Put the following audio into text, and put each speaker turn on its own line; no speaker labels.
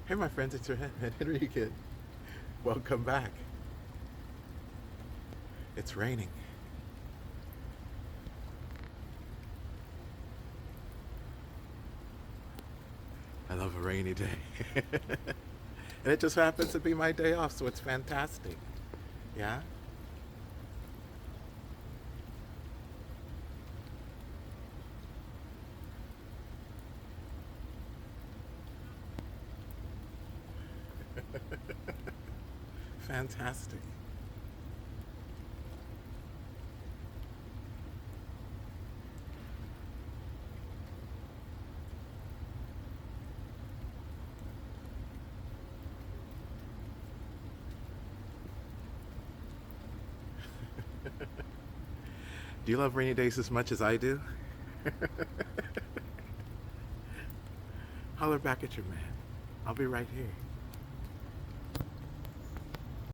Hey, my friends, it's your Henry kid. Welcome back. It's raining. I love a rainy day. And it just happens to be my day off, so it's fantastic. Yeah? Fantastic. Do you love rainy days as much as I do? Holler back at your man. I'll be right here.